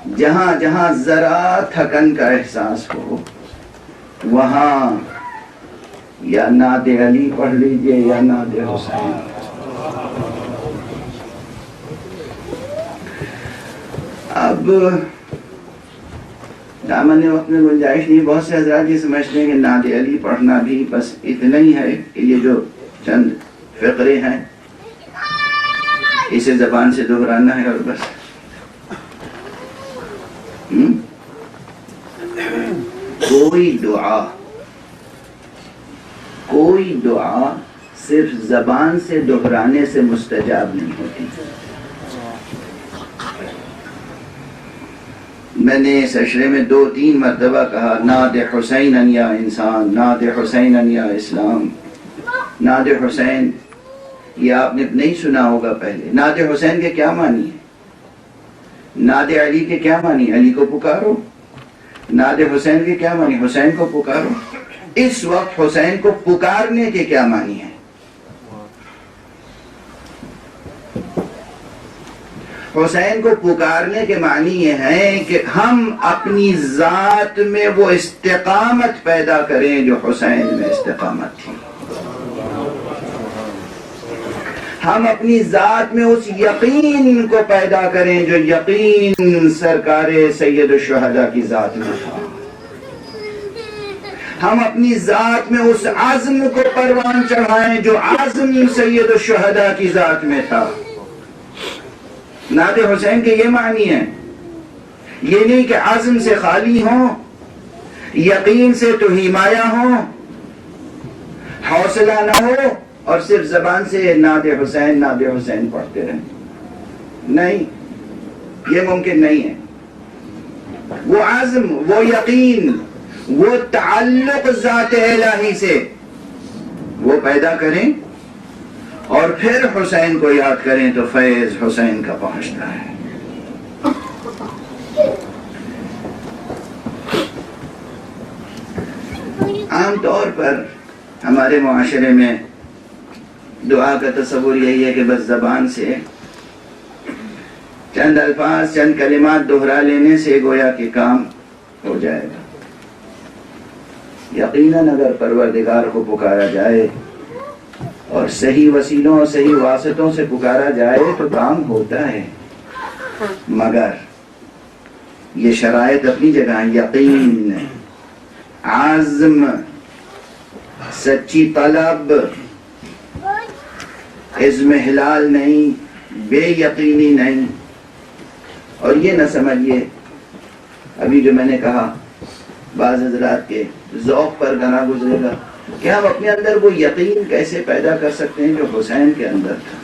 جہاں جہاں ذرا تھکن کا احساس ہو وہاں یا نعت علی پڑھ لیجئے یا نعت حسین. اب دامن وقت میں گنجائش نہیں. بہت سے حضرات یہ سمجھتے ہیں کہ نعت علی پڑھنا بھی بس اتنا ہی ہے کہ یہ جو چند فقرے ہیں اسے زبان سے دہرانا ہے اور بس. کوئی دعا صرف زبان سے دہرانے سے مستجاب نہیں ہوتی. میں نے اس اشرے میں 2-3 مرتبہ کہا نعت حسین یا انسان، نعت حسین یا اسلام. نعت حسین یہ آپ نے نہیں سنا ہوگا پہلے. نعت حسین کے کیا معنی ہے؟ نعت علی کے کیا معنی؟ علی کو پکارو. نعت حسین کے کیا معنی؟ حسین کو پکارو. اس وقت حسین کو پکارنے کے کیا معنی ہے؟ حسین کو پکارنے کے معنی یہ ہے کہ ہم اپنی ذات میں وہ استقامت پیدا کریں جو حسین میں استقامت تھی. ہم اپنی ذات میں اس یقین کو پیدا کریں جو یقین سرکار سید الشہداء کی ذات میں تھا. ہم اپنی ذات میں اس عزم کو پروان چڑھائیں جو عزم سید الشہداء کی ذات میں تھا. نعت حسین کے یہ معنی ہے. یہ نہیں کہ عزم سے خالی ہوں، یقین سے تو ہمایہ ہوں، حوصلہ نہ ہو اور صرف زبان سے نعت حسین پڑھتے رہیں. نہیں، یہ ممکن نہیں ہے. وہ عزم، وہ یقین، وہ تعلق ذات الہی سے وہ پیدا کریں اور پھر حسین کو یاد کریں تو فیض حسین کا پہنچتا ہے. عام طور پر ہمارے معاشرے میں دعا کا تصور یہی ہے کہ بس زبان سے چند الفاظ، چند کلمات دہرا لینے سے گویا کہ کام ہو جائے گا. یقیناً اگر پروردگار کو پکارا جائے اور صحیح وسیلوں اور صحیح واسطوں سے پکارا جائے تو کام ہوتا ہے. مگر یہ شرائط اپنی جگہ، یقین، عزم، سچی طلب، عزم ہلال نہیں، بے یقینی نہیں. اور یہ نہ سمجھیے ابھی جو میں نے کہا بعض حضرات کے ذوق پر گنا گزرے گا کہ ہم اپنے اندر وہ یقین کیسے پیدا کر سکتے ہیں جو حسین کے اندر تھا.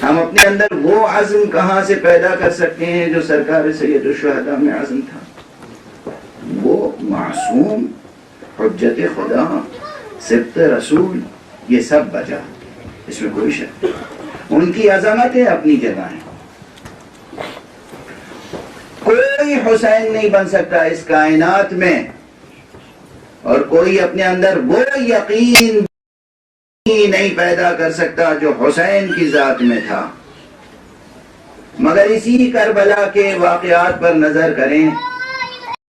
ہم اپنے اندر وہ عزم کہاں سے پیدا کر سکتے ہیں جو سرکار سید الشہداء میں عزم تھا. وہ معصوم، حجت خدا، سبط رسول، یہ سب بجا، اس میں کوئی شک نہیں. ان کی عظمتیں اپنی جگہ ہیں. کوئی حسین نہیں بن سکتا اس کائنات میں اور کوئی اپنے اندر وہ یقین نہیں پیدا کر سکتا جو حسین کی ذات میں تھا. مگر اسی کربلا کے واقعات پر نظر کریں